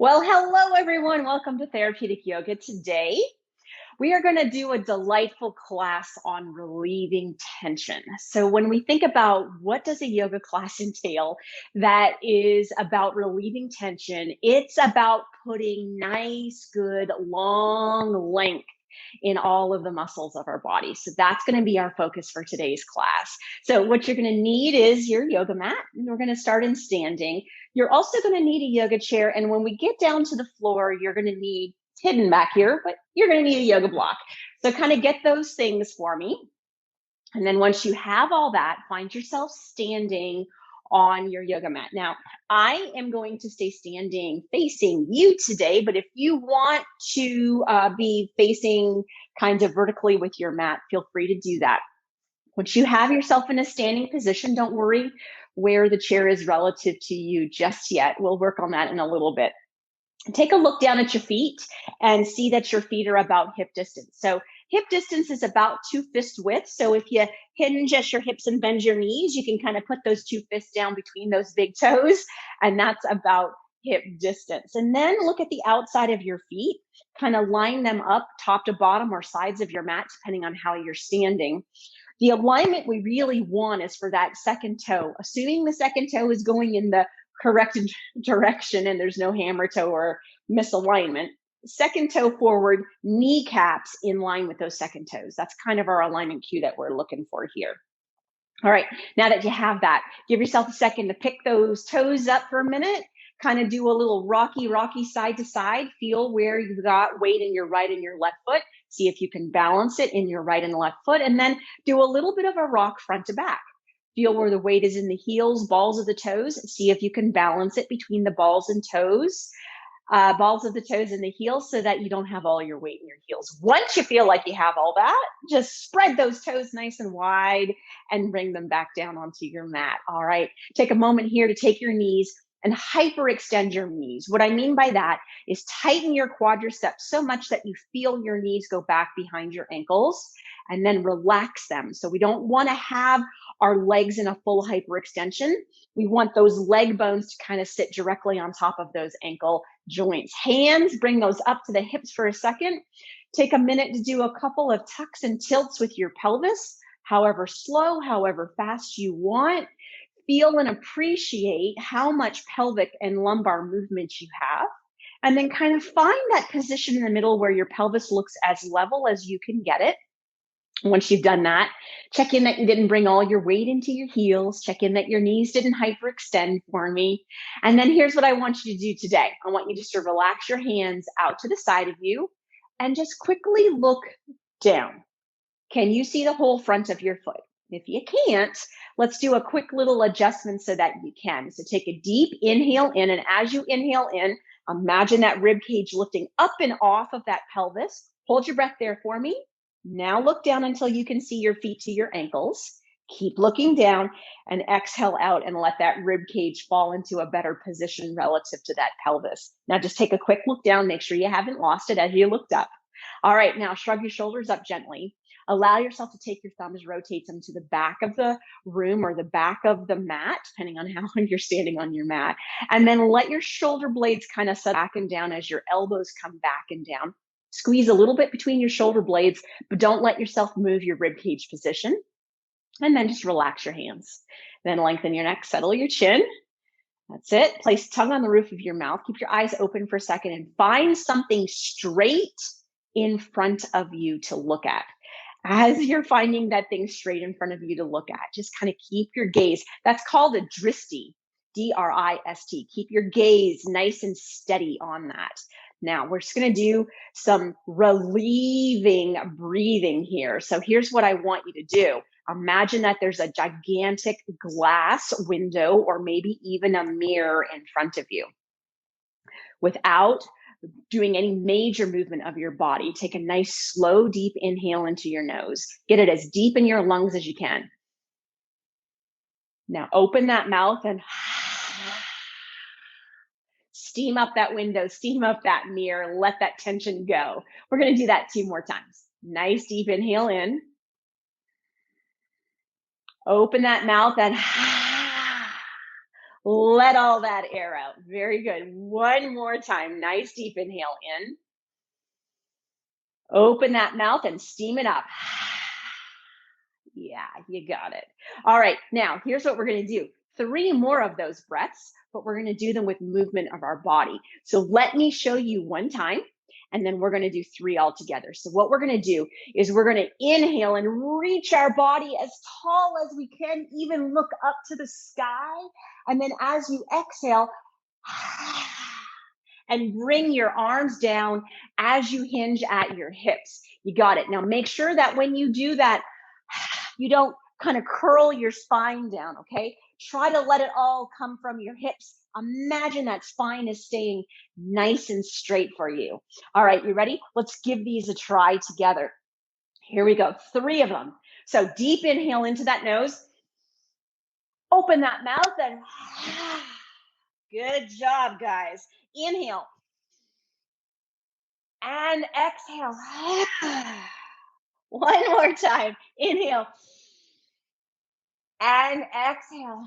Well, hello everyone. Welcome to Therapeutic Yoga. Today, we are going to do a delightful class on relieving tension. So when we think about what does a yoga class entail that is about relieving tension, it's about putting nice, good, long length in all of the muscles of our body. So that's going to be our focus for today's class. So what you're going to need is your yoga mat, and we're going to start in standing. You're also going to need a yoga chair, and when we get down to the floor, you're going to need, hidden back here, but you're going to need a yoga block. So kind of get those things for me. And then once you have all that, find yourself standing on your yoga mat. Now, I am going to stay standing facing you today, but if you want to be facing kind of vertically with your mat, feel free to do that. Once you have yourself in a standing position, don't worry where the chair is relative to you just yet. We'll work on that in a little bit. Take a look down at your feet and see that your feet are about hip distance. So hip distance is about 2 fist width. So if you hinge at your hips and bend your knees, you can kind of put those 2 fists down between those big toes, and that's about hip distance. And then look at the outside of your feet, kind of line them up top to bottom or sides of your mat, depending on how you're standing. The alignment we really want is for that second toe, assuming the second toe is going in the correct direction and there's no hammer toe or misalignment. Second toe forward, kneecaps in line with those second toes. That's kind of our alignment cue that we're looking for here. All right, now that you have that, give yourself a second to pick those toes up for a minute, kind of do a little rocky side to side, feel where you've got weight in your right and your left foot, see if you can balance it in your right and left foot, and then do a little bit of a rock front to back. Feel where the weight is in the heels, balls of the toes. See if you can balance it between the balls and toes, balls of the toes and the heels, so that you don't have all your weight in your heels. Once you feel like you have all that, just spread those toes nice and wide and bring them back down onto your mat. All right. Take a moment here to take your knees and hyperextend your knees. What I mean by that is tighten your quadriceps so much that you feel your knees go back behind your ankles, and then relax them. So we don't want to have our legs in a full hyperextension. We want those leg bones to kind of sit directly on top of those ankle joints. Hands, bring those up to the hips for a second. Take a minute to do a couple of tucks and tilts with your pelvis, however slow, however fast you want. Feel and appreciate how much pelvic and lumbar movement you have. And then kind of find that position in the middle where your pelvis looks as level as you can get it. Once you've done that, check in that you didn't bring all your weight into your heels. Check in that your knees didn't hyperextend for me. And then here's what I want you to do today. I want you just to relax your hands out to the side of you and just quickly look down. Can you see the whole front of your foot? If you can't, let's do a quick little adjustment so that you can. So take a deep inhale in, and as you inhale in, imagine that rib cage lifting up and off of that pelvis. Hold your breath there for me. Now look down until you can see your feet to your ankles. Keep looking down and exhale out and let that rib cage fall into a better position relative to that pelvis. Now just take a quick look down. Make sure you haven't lost it as you looked up. All right, now shrug your shoulders up gently. Allow yourself to take your thumbs, rotate them to the back of the room or the back of the mat, depending on how you're standing on your mat. And then let your shoulder blades kind of set back and down as your elbows come back and down. Squeeze a little bit between your shoulder blades, but don't let yourself move your rib cage position. And then just relax your hands. Then lengthen your neck, settle your chin. That's it. Place tongue on the roof of your mouth. Keep your eyes open for a second and find something straight in front of you to look at. As you're finding that thing straight in front of you to look at, just kind of keep your gaze. That's called a dristi, D-R-I-S-T. Keep your gaze nice and steady on that. Now, we're just going to do some relieving breathing here. So here's what I want you to do. Imagine that there's a gigantic glass window or maybe even a mirror in front of you. Without doing any major movement of your body, take a nice, slow, deep inhale into your nose. Get it as deep in your lungs as you can. Now open that mouth and steam up that window, steam up that mirror, let that tension go. We're going to do that 2 more times. Nice, deep inhale in. Open that mouth and Let all that air out. Very good. One more time. Nice deep inhale in. Open that mouth and steam it up. Yeah, you got it. All right, now here's what we're going to do. 3 more of those breaths, but we're going to do them with movement of our body. So let me show you one time, and then we're going to do 3 all together. So what we're going to do is we're going to inhale and reach our body as tall as we can, even look up to the sky. And then as you exhale, and bring your arms down as you hinge at your hips. You got it. Now make sure that when you do that, you don't kind of curl your spine down, okay? Try to let it all come from your hips. Imagine that spine is staying nice and straight for you. All right, you ready? Let's give these a try together. Here we go, 3 of them. So deep inhale into that nose. Open that mouth and good job, guys. Inhale and exhale. One more time. Inhale and exhale.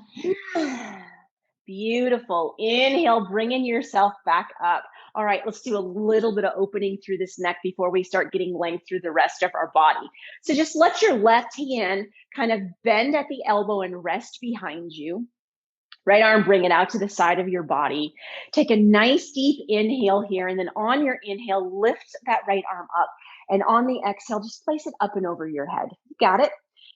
Beautiful. Inhale, bringing yourself back up. All right, let's do a little bit of opening through this neck before we start getting length through the rest of our body. So just let your left hand kind of bend at the elbow and rest behind you. Right arm, bring it out to the side of your body. Take a nice deep inhale here, and then on your inhale, lift that right arm up. And on the exhale, just place it up and over your head. You got it?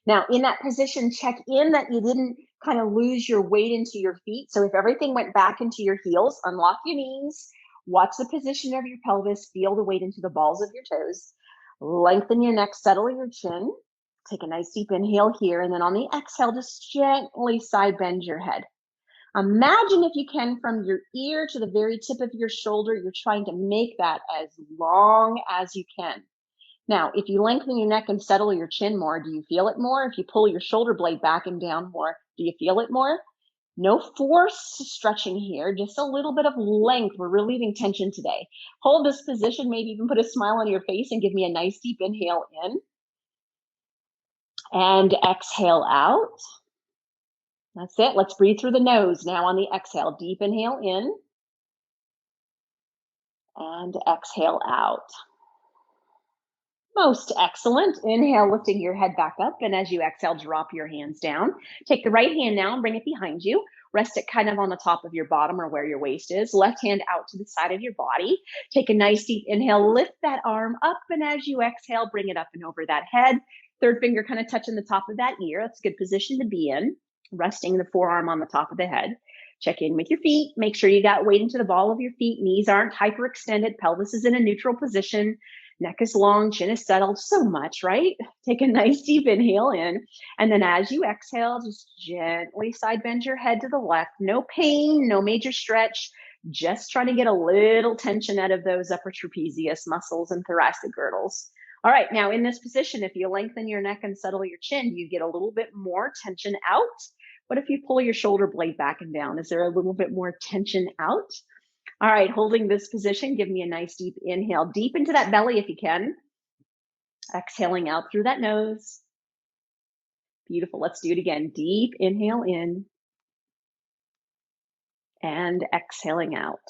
Now, in that position, check in that you didn't kind of lose your weight into your feet. So if everything went back into your heels, unlock your knees, watch the position of your pelvis, feel the weight into the balls of your toes, lengthen your neck, settle your chin. Take a nice deep inhale here, and then on the exhale, just gently side bend your head. Imagine if you can, from your ear to the very tip of your shoulder, you're trying to make that as long as you can. Now, if you lengthen your neck and settle your chin more, do you feel it more? If you pull your shoulder blade back and down more, do you feel it more? No force stretching here, just a little bit of length. We're relieving tension today. Hold this position, maybe even put a smile on your face and give me a nice deep inhale in. And exhale out. That's it. Let's breathe through the nose. Now on the exhale, deep inhale in and exhale out. Most excellent. Inhale, lifting your head back up. And as you exhale, drop your hands down. Take the right hand now and bring it behind you. Rest it kind of on the top of your bottom or where your waist is. Left hand out to the side of your body. Take a nice deep inhale, lift that arm up. And as you exhale, bring it up and over that head. Third finger kind of touching the top of that ear. That's a good position to be in. Resting the forearm on the top of the head. Check in with your feet. Make sure you got weight into the ball of your feet. Knees aren't hyperextended. Pelvis is in a neutral position. Neck is long, chin is settled. So much, right? Take a nice deep inhale in. And then as you exhale, just gently side bend your head to the left. No pain, no major stretch. Just trying to get a little tension out of those upper trapezius muscles and thoracic girdles. All right, now in this position, if you lengthen your neck and settle your chin, you get a little bit more tension out. What if you pull your shoulder blade back and down? Is there a little bit more tension out? All right, holding this position, give me a nice deep inhale, deep into that belly if you can. Exhaling out through that nose. Beautiful, let's do it again. Deep inhale in and exhaling out.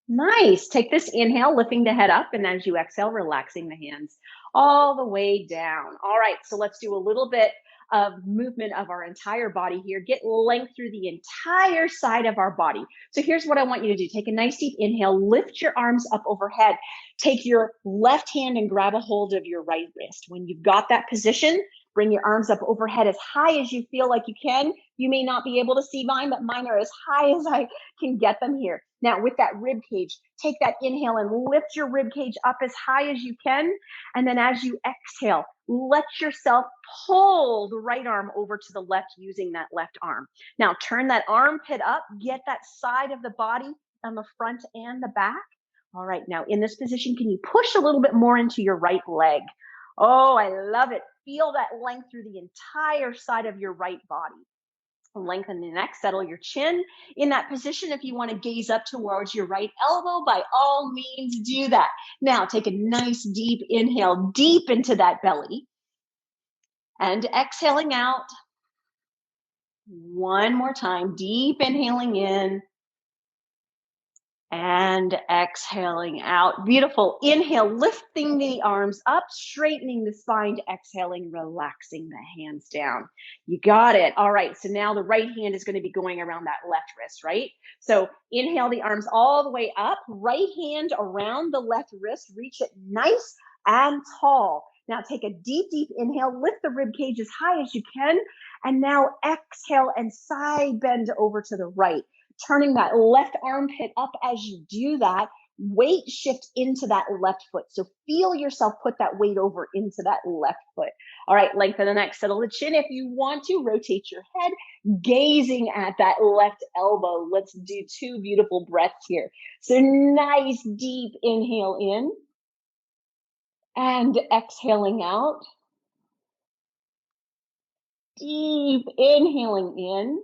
Nice. Take this inhale, lifting the head up, and as you exhale, relaxing the hands all the way down. All right, so let's do a little bit of movement of our entire body here. Get length through the entire side of our body. So here's what I want you to do. Take a nice deep inhale, lift your arms up overhead. Take your left hand and grab a hold of your right wrist. When you've got that position, bring your arms up overhead as high as you feel like you can. You may not be able to see mine, but mine are as high as I can get them here. Now with that rib cage, take that inhale and lift your rib cage up as high as you can. And then as you exhale, let yourself pull the right arm over to the left using that left arm. Now turn that armpit up, get that side of the body on the front and the back. All right, now in this position, can you push a little bit more into your right leg? Oh, I love it. Feel that length through the entire side of your right body. Lengthen the neck, settle your chin. In that position, if you want to gaze up towards your right elbow, by all means do that. Now take a nice deep inhale, deep into that belly. And exhaling out. One more time, deep inhaling in and exhaling out. Beautiful. Inhale, lifting the arms up, straightening the spine. Exhaling, relaxing the hands down. You got it. All right. So now the right hand is going to be going around that left wrist, right? So inhale the arms all the way up, right hand around the left wrist, reach it nice and tall. Now take a deep, deep inhale, lift the rib cage as high as you can. And now exhale and side bend over to the right, turning that left armpit up as you do that. Weight shift into that left foot. So feel yourself put that weight over into that left foot. All right, lengthen the neck, settle the chin. If you want to, rotate your head, gazing at that left elbow. Let's do 2 beautiful breaths here. So nice deep inhale in and exhaling out. Deep inhaling in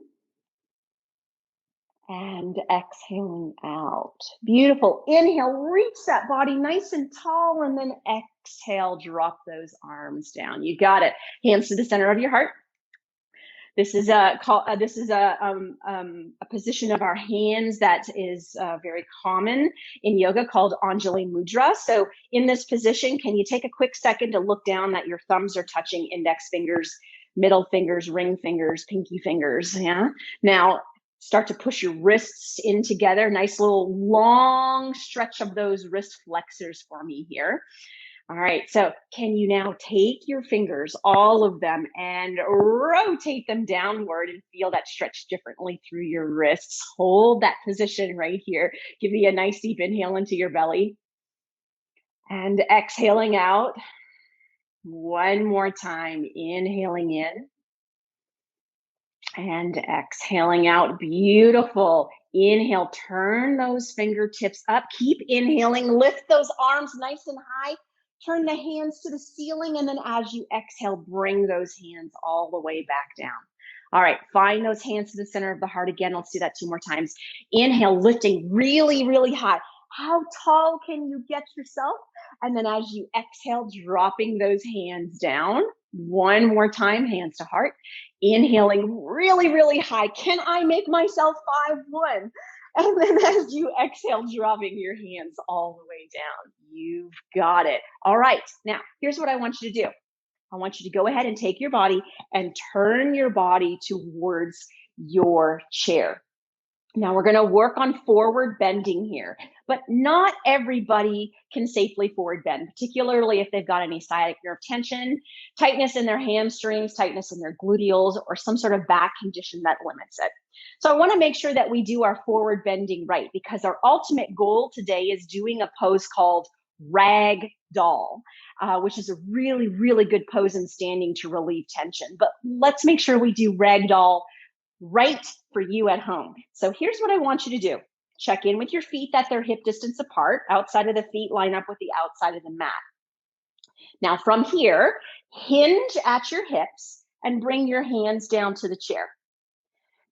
and exhaling out. Beautiful. Inhale, reach that body nice and tall, and then exhale, drop those arms down. You got it. Hands to the center of your heart. This is a position of our hands that is very common in yoga called Anjali Mudra. So in this position, can you take a quick second to look down that your thumbs are touching index fingers, middle fingers, ring fingers, pinky fingers? Yeah. Now start to push your wrists in together. Nice little long stretch of those wrist flexors for me here. All right, so can you now take your fingers, all of them, and rotate them downward and feel that stretch differently through your wrists? Hold that position right here. Give me a nice deep inhale into your belly. And exhaling out. One more time, inhaling in. And exhaling out. Beautiful. Inhale, turn those fingertips up. Keep inhaling, lift those arms nice and high. Turn the hands to the ceiling, and then as you exhale, bring those hands all the way back down. All right, find those hands to the center of the heart again. Let's do that 2 more times. Inhale, lifting really, really high. How tall can you get yourself? And then as you exhale, dropping those hands down. One more time, hands to heart. Inhaling really, really high. Can I make myself 5'1"? And then as you exhale, dropping your hands all the way down. You've got it. All right. Now, here's what I want you to do. I want you to go ahead and take your body and turn your body towards your chair. Now we're going to work on forward bending here, but not everybody can safely forward bend, particularly if they've got any sciatic nerve tension, tightness in their hamstrings, tightness in their gluteals, or some sort of back condition that limits it. So I want to make sure that we do our forward bending right, because our ultimate goal today is doing a pose called rag doll, which is a really, really good pose in standing to relieve tension. But let's make sure we do rag doll right for you at home. So here's what I want you to do. Check in with your feet that they're hip distance apart. Outside of the feet line up with the outside of the mat. Now from here, hinge at your hips and bring your hands down to the chair.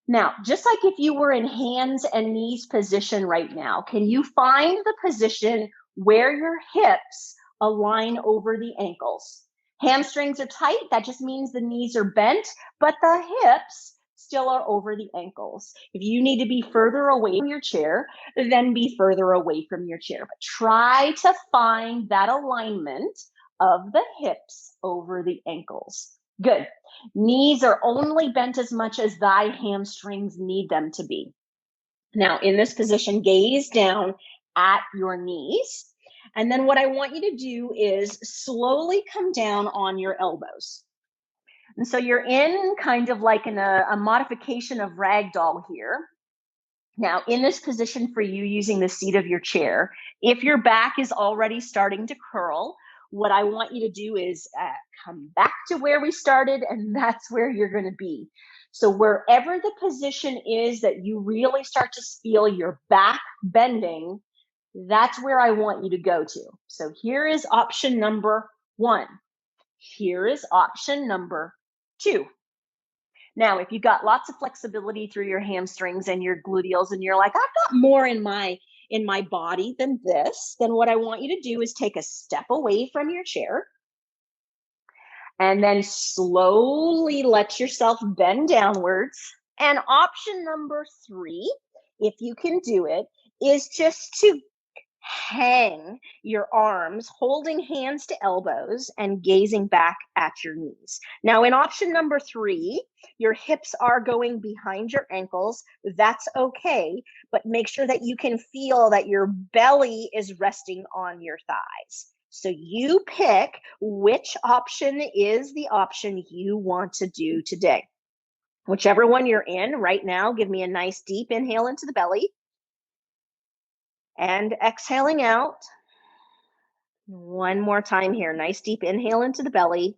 Now, just like if you were in hands and knees position right now, can you find the position where your hips align over the ankles? Hamstrings are tight. That just means the knees are bent, but the hips still are over the ankles. If you need to be further away from your chair, then be further away from your chair. But try to find that alignment of the hips over the ankles. Good. Knees are only bent as much as thy hamstrings need them to be. Now, in this position, gaze down at your knees. And then what I want you to do is slowly come down on your elbows. And so you're in kind of like a modification of ragdoll here. Now, in this position for you, using the seat of your chair, if your back is already starting to curl, what I want you to do is come back to where we started, and that's where you're going to be. So wherever the position is that you really start to feel your back bending, that's where I want you to go to. So here is option number 1. Here is option number 2. Now, if you've got lots of flexibility through your hamstrings and your gluteals, and you're like, I've got more in my body than this, then what I want you to do is take a step away from your chair and then slowly let yourself bend downwards And option number 3, if you can do it, is just to hang your arms, holding hands to elbows and gazing back at your knees. Now, in option number 3, your hips are going behind your ankles. That's okay, but make sure that you can feel that your belly is resting on your thighs. So you pick which option is the option you want to do today. Whichever one you're in right now, give me a nice deep inhale into the belly and exhaling out. One more time here. Nice deep inhale into the belly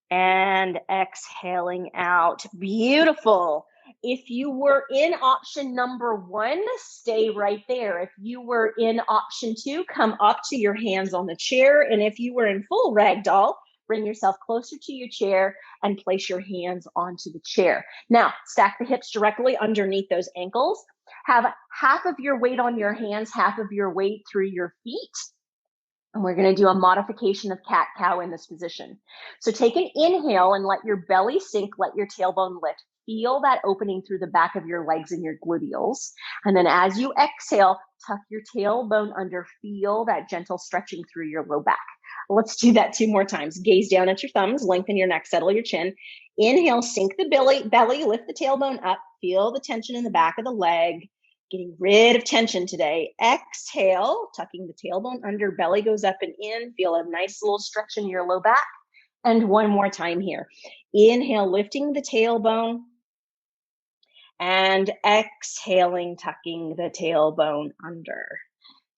and exhaling out. Beautiful. If you were in option number 1, stay right there. If you were in option 2, come up to your hands on the chair. And if you were in full ragdoll, bring yourself closer to your chair and place your hands onto the chair. Now, stack the hips directly underneath those ankles. Have half of your weight on your hands, half of your weight through your feet. And we're going to do a modification of cat-cow in this position. So take an inhale and let your belly sink, let your tailbone lift. Feel that opening through the back of your legs and your gluteals. And then as you exhale, tuck your tailbone under. Feel that gentle stretching through your low back. Let's do that 2 more times. Gaze down at your thumbs, lengthen your neck, settle your chin. Inhale, sink the belly, lift the tailbone up. Feel the tension in the back of the leg. Getting rid of tension today. Exhale, tucking the tailbone under, belly goes up and in. Feel a nice little stretch in your low back. And one more time here. Inhale, lifting the tailbone. And exhaling, tucking the tailbone under.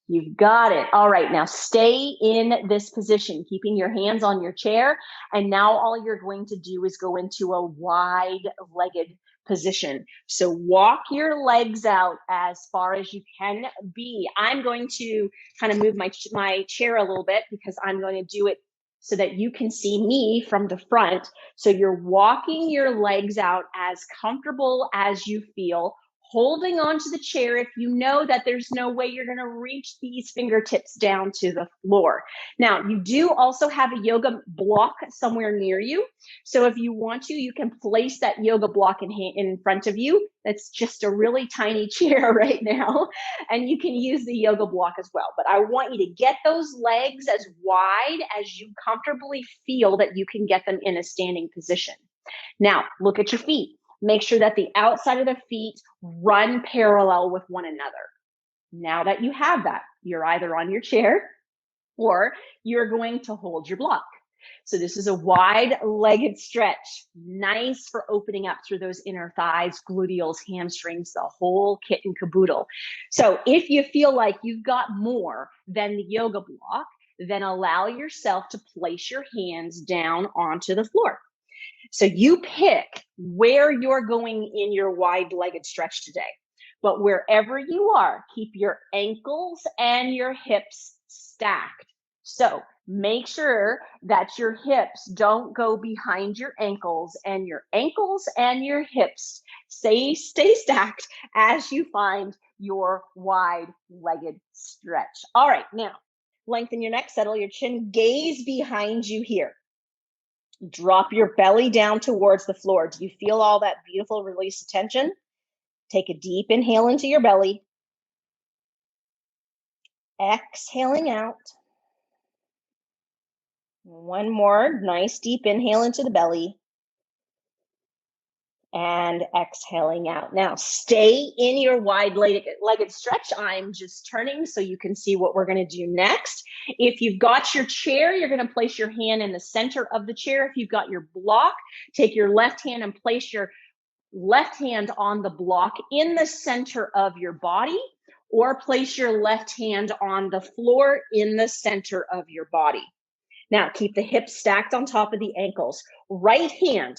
You've got it. All right, now stay in this position, keeping your hands on your chair. And now all you're going to do is go into a wide-legged position. So walk your legs out as far as you can be. I'm going to kind of move my chair a little bit because I'm going to do it so that you can see me from the front. So you're walking your legs out as comfortable as you feel, holding onto the chair if you know that there's no way you're going to reach these fingertips down to the floor. Now, you do also have a yoga block somewhere near you. So if you want to, you can place that yoga block in front of you. That's just a really tiny chair right now. And you can use the yoga block as well. But I want you to get those legs as wide as you comfortably feel that you can get them in a standing position. Now, look at your feet. Make sure that the outside of the feet run parallel with one another. Now that you have that, you're either on your chair or you're going to hold your block. So this is a wide-legged stretch, nice for opening up through those inner thighs, gluteals, hamstrings, the whole kit and caboodle. So if you feel like you've got more than the yoga block, then allow yourself to place your hands down onto the floor. So you pick where you're going in your wide-legged stretch today. But wherever you are, keep your ankles and your hips stacked. So make sure that your hips don't go behind your ankles and your hips stay stacked as you find your wide-legged stretch. All right, now lengthen your neck, settle your chin, gaze behind you here. Drop your belly down towards the floor. Do you feel all that beautiful release of tension? Take a deep inhale into your belly. Exhaling out. One more nice deep inhale into the belly. And exhaling out. Now, stay in your wide-legged stretch. I'm just turning so you can see what we're going to do next. If you've got your chair, you're going to place your hand in the center of the chair. If you've got your block, take your left hand and place your left hand on the block in the center of your body, or place your left hand on the floor in the center of your body. Now, keep the hips stacked on top of the ankles. Right hand,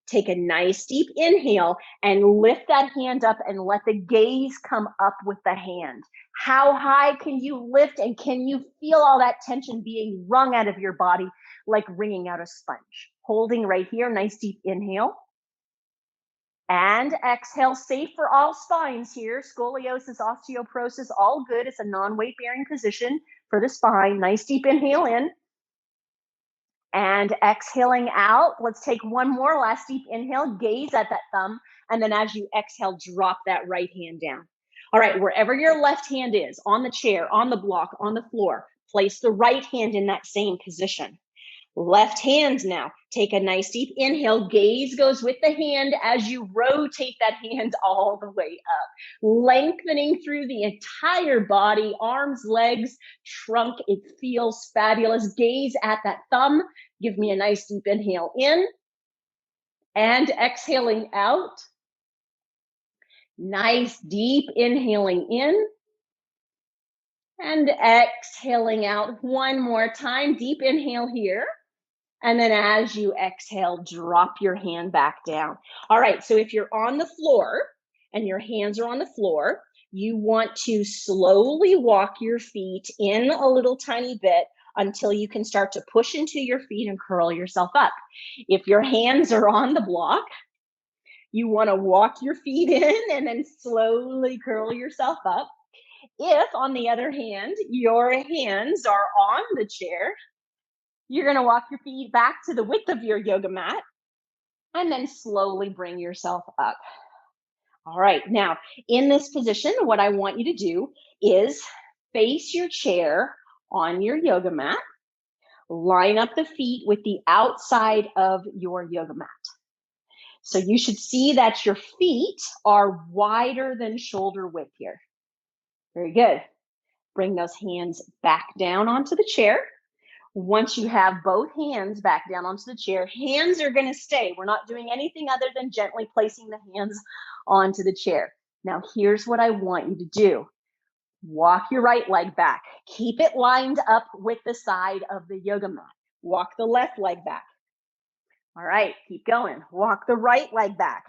take a nice deep inhale and lift that hand up and let the gaze come up with the hand. How high can you lift, and can you feel all that tension being wrung out of your body like wringing out a sponge? Holding right here, nice deep inhale. And exhale, safe for all spines here. Scoliosis, osteoporosis, all good. It's a non-weight bearing position for the spine. Nice deep inhale in. And exhaling out, let's take one more last deep inhale, gaze at that thumb, and then as you exhale, drop that right hand down. All right, wherever your left hand is, on the chair, on the block, on the floor, place the right hand in that same position. Left hand now. Take a nice deep inhale. Gaze goes with the hand as you rotate that hand all the way up, lengthening through the entire body, arms, legs, trunk. It feels fabulous. Gaze at that thumb. Give me a nice deep inhale in and exhaling out. Nice deep inhaling in and exhaling out. One more time. Deep inhale here. And then as you exhale, drop your hand back down. All right, so if you're on the floor and your hands are on the floor, you want to slowly walk your feet in a little tiny bit until you can start to push into your feet and curl yourself up. If your hands are on the block, you want to walk your feet in and then slowly curl yourself up. If, on the other hand, your hands are on the chair, you're going to walk your feet back to the width of your yoga mat and then slowly bring yourself up. All right, now in this position, what I want you to do is face your chair on your yoga mat, line up the feet with the outside of your yoga mat. So you should see that your feet are wider than shoulder width here. Very good. Bring those hands back down onto the chair. Once you have both hands back down onto the chair, hands are going to stay. We're not doing anything other than gently placing the hands onto the chair. Now, here's what I want you to do. Walk your right leg back. Keep it lined up with the side of the yoga mat. Walk the left leg back. All right, keep going. Walk the right leg back.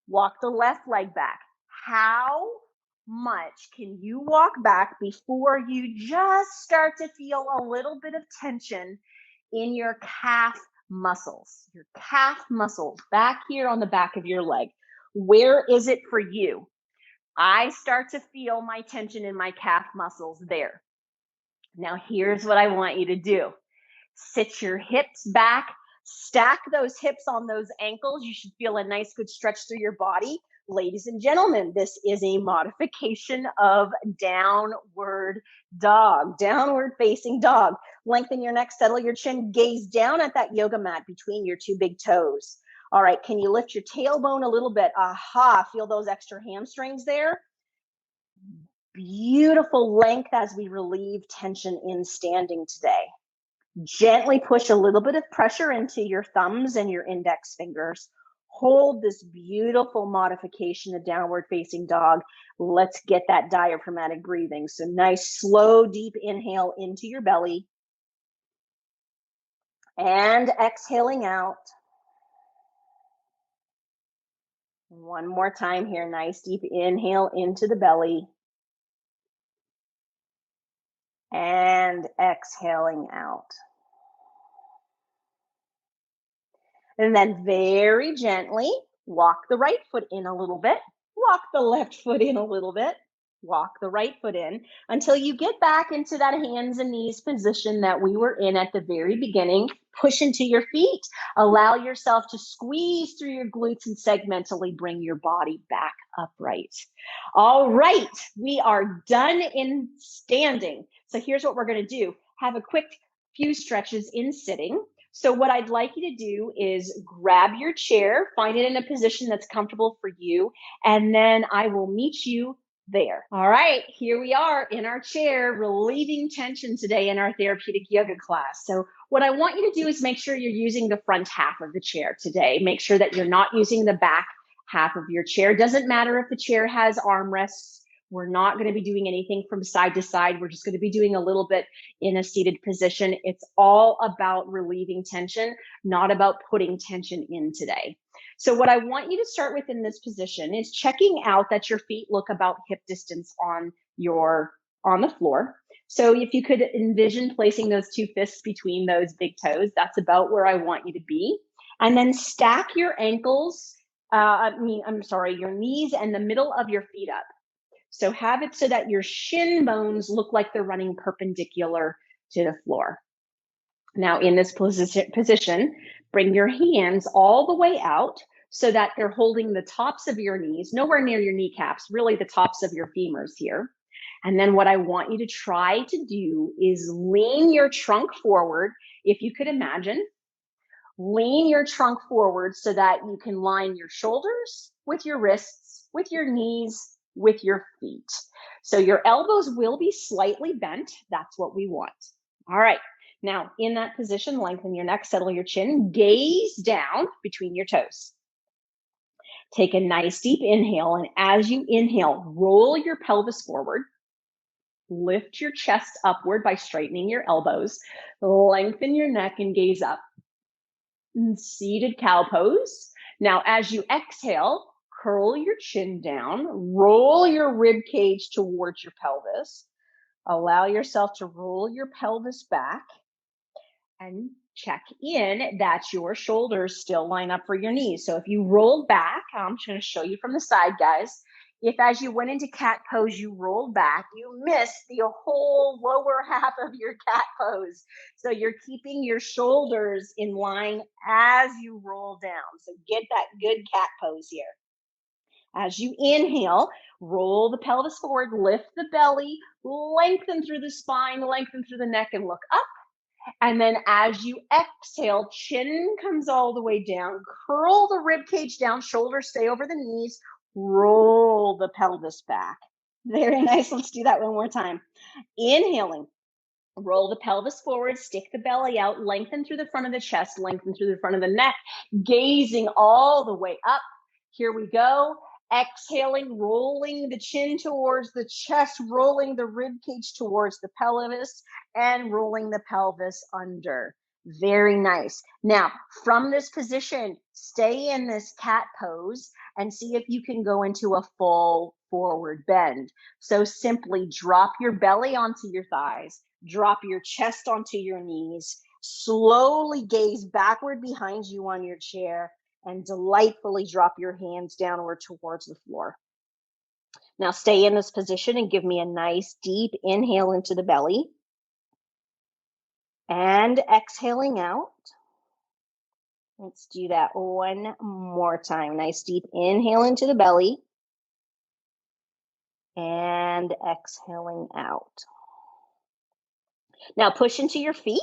Walk the left leg back. How much can you walk back before you just start to feel a little bit of tension in your calf muscles? Your calf muscles back here on the back of your leg. Where is it for you? I start to feel my tension in my calf muscles there. Now, here's what I want you to do. Sit your hips back. Stack those hips on those ankles. You should feel a nice, good stretch through your body. Ladies and gentlemen, this is a modification of downward dog, downward facing dog. Lengthen your neck, settle your chin, gaze down at that yoga mat between your two big toes. All right, can you lift your tailbone a little bit? Aha, feel those extra hamstrings there? Beautiful length as we relieve tension in standing today. Gently push a little bit of pressure into your thumbs and your index fingers. Hold this beautiful modification of downward facing dog. Let's get that diaphragmatic breathing. So nice, slow, deep inhale into your belly. And exhaling out. One more time here. Nice, deep inhale into the belly. And exhaling out. And then very gently walk the right foot in a little bit, walk the left foot in a little bit, walk the right foot in until you get back into that hands and knees position that we were in at the very beginning. Push into your feet. Allow yourself to squeeze through your glutes and segmentally bring your body back upright. All right, we are done in standing. So here's what we're going to do. Have a quick few stretches in sitting. So what I'd like you to do is grab your chair, find it in a position that's comfortable for you, and then I will meet you there. All right, here we are in our chair, relieving tension today in our therapeutic yoga class. So what I want you to do is make sure you're using the front half of the chair today. Make sure that you're not using the back half of your chair. Doesn't matter if the chair has armrests. We're not going to be doing anything from side to side. We're just going to be doing a little bit in a seated position. It's all about relieving tension, not about putting tension in today. So what I want you to start with in this position is checking out that your feet look about hip distance on the floor. So if you could envision placing those two fists between those big toes, that's about where I want you to be. And then stack your ankles, your knees and the middle of your feet up. So have it so that your shin bones look like they're running perpendicular to the floor. Now in this position, bring your hands all the way out so that they're holding the tops of your knees, nowhere near your kneecaps, really the tops of your femurs here. And then what I want you to try to do is lean your trunk forward. If you could imagine, lean your trunk forward so that you can line your shoulders with your wrists, with your knees, with your feet. So your elbows will be slightly bent. That's what we want. All right. Now, in that position, lengthen your neck, settle your chin, gaze down between your toes. Take a nice deep inhale, and as you inhale, roll your pelvis forward. Lift your chest upward by straightening your elbows. Lengthen your neck and gaze up. Seated cow pose. Now, as you exhale, curl your chin down, roll your rib cage towards your pelvis. Allow yourself to roll your pelvis back and check in that your shoulders still line up for your knees. So if you rolled back, I'm just going to show you from the side, guys. If as you went into cat pose, you rolled back, you missed the whole lower half of your cat pose. So you're keeping your shoulders in line as you roll down. So get that good cat pose here. As you inhale, roll the pelvis forward, lift the belly, lengthen through the spine, lengthen through the neck, and look up. And then as you exhale, chin comes all the way down, curl the rib cage down, shoulders stay over the knees, roll the pelvis back. Very nice. Let's do that one more time. Inhaling, roll the pelvis forward, stick the belly out, lengthen through the front of the chest, lengthen through the front of the neck, gazing all the way up. Here we go. Exhaling, rolling the chin towards the chest, rolling the rib cage towards the pelvis, and rolling the pelvis under. Very nice. Now, from this position, stay in this cat pose and see if you can go into a full forward bend. So simply drop your belly onto your thighs, drop your chest onto your knees, slowly gaze backward behind you on your chair, and delightfully drop your hands downward towards the floor. Now stay in this position and give me a nice deep inhale into the belly. And exhaling out. Let's do that one more time. Nice deep inhale into the belly. And exhaling out. Now push into your feet.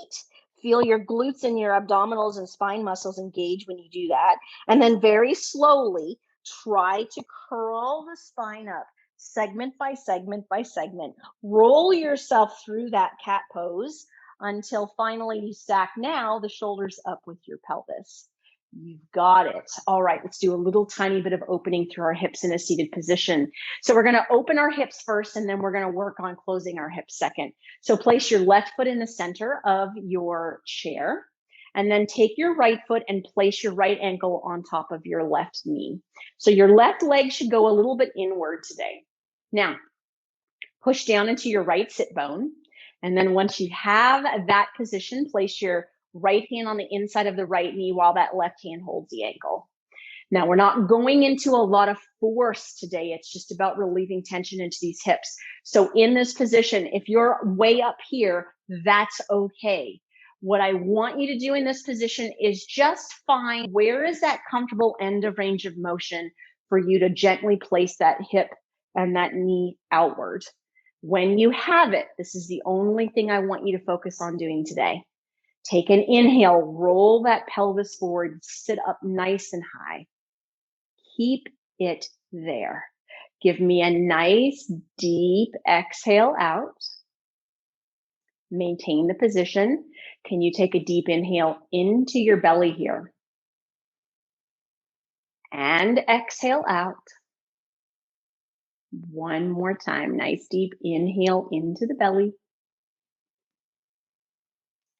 Feel your glutes and your abdominals and spine muscles engage when you do that. And then very slowly, try to curl the spine up, segment by segment by segment. Roll yourself through that cat pose until finally you stack now the shoulders up with your pelvis. You've got it. All right, let's do a little tiny bit of opening through our hips in a seated position. So we're going to open our hips first, and then we're going to work on closing our hips second. So place your left foot in the center of your chair, and then take your right foot and place your right ankle on top of your left knee. So your left leg should go a little bit inward today. Now, push down into your right sit bone. And then once you have that position, place your right hand on the inside of the right knee while that left hand holds the ankle. Now, we're not going into a lot of force today. It's just about relieving tension into these hips. So in this position, if you're way up here, that's okay. What I want you to do in this position is just find where is that comfortable end of range of motion for you to gently place that hip and that knee outward. When you have it, this is the only thing I want you to focus on doing today. Take an inhale, roll that pelvis forward, sit up nice and high. Keep it there. Give me a nice deep exhale out. Maintain the position. Can you take a deep inhale into your belly here? And exhale out. One more time. Nice deep inhale into the belly.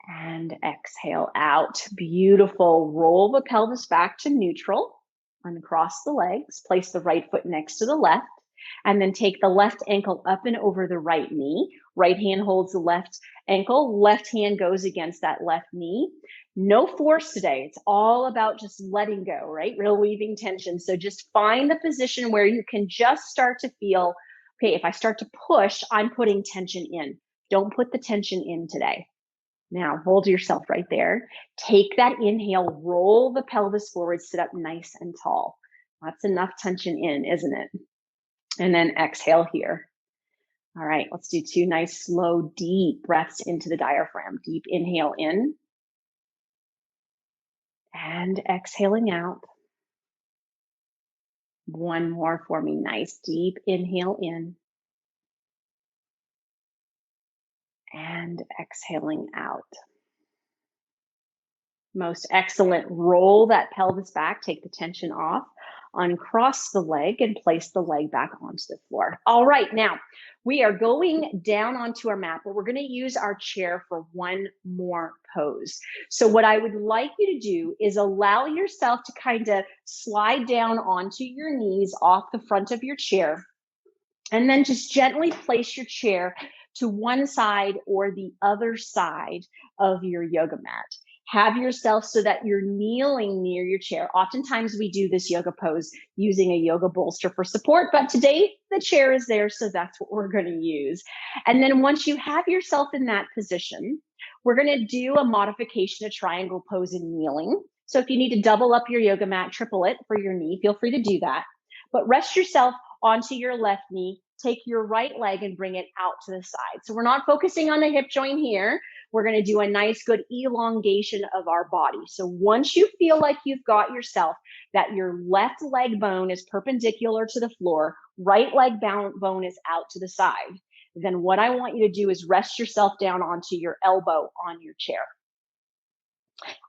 And exhale out. Beautiful. Roll the pelvis back to neutral. Uncross the legs. Place the right foot next to the left. And then take the left ankle up and over the right knee. Right hand holds the left ankle. Left hand goes against that left knee. No force today. It's all about just letting go, right? Relieving tension. So just find the position where you can just start to feel, okay, if I start to push, I'm putting tension in. Don't put the tension in today. Now hold yourself right there. Take that inhale, roll the pelvis forward, sit up nice and tall. That's enough tension in, isn't it? And then exhale here. All right, let's do 2 nice, slow, deep breaths into the diaphragm. Deep inhale in and exhaling out. One more for me. Nice, deep inhale in and exhaling out. Most excellent. Roll that pelvis back, take the tension off, uncross the leg and place the leg back onto the floor. All right, now we are going down onto our mat, but we're going to use our chair for one more pose. So what I would like you to do is allow yourself to kind of slide down onto your knees off the front of your chair, and then just gently place your chair to one side or the other side of your yoga mat. Have yourself so that you're kneeling near your chair. Oftentimes we do this yoga pose using a yoga bolster for support, but today the chair is there, so that's what we're going to use. And then once you have yourself in that position, we're going to do a modification, a triangle pose in kneeling. So if you need to double up your yoga mat, triple it for your knee, feel free to do that. But rest yourself onto your left knee, take your right leg and bring it out to the side. So we're not focusing on the hip joint here. We're going to do a nice, good elongation of our body. So once you feel like you've got yourself, that your left leg bone is perpendicular to the floor, right leg bone is out to the side, then what I want you to do is rest yourself down onto your elbow on your chair.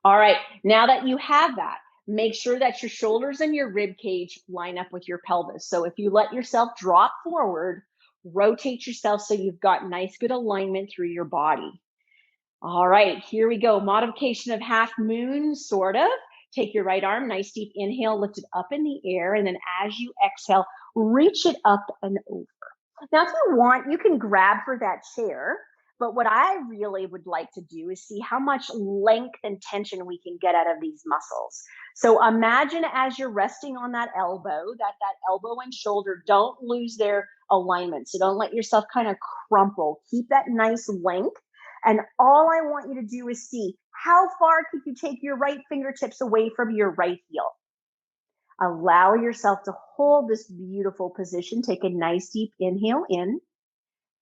All right, now that you have that, make sure that your shoulders and your rib cage line up with your pelvis. So if you let yourself drop forward, rotate yourself so you've got nice, good alignment through your body. All right, here we go. Modification of half moon, sort of. Take your right arm, nice deep inhale, lift it up in the air. And then as you exhale, reach it up and over. Now, if you want, you can grab for that chair. But what I really would like to do is see how much length and tension we can get out of these muscles. So imagine as you're resting on that elbow, that elbow and shoulder don't lose their alignment. So don't let yourself kind of crumple. Keep that nice length. And all I want you to do is see how far can you take your right fingertips away from your right heel. Allow yourself to hold this beautiful position. Take a nice deep inhale in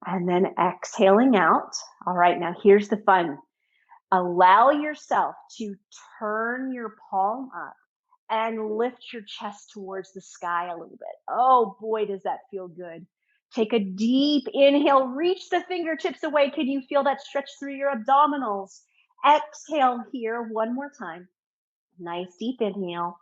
and then exhaling out. All right, now here's the fun. Allow yourself to turn your palm up and lift your chest towards the sky a little bit. Oh boy, does that feel good. Take a deep inhale, reach the fingertips away. Can you feel that stretch through your abdominals? Exhale here one more time. Nice deep inhale.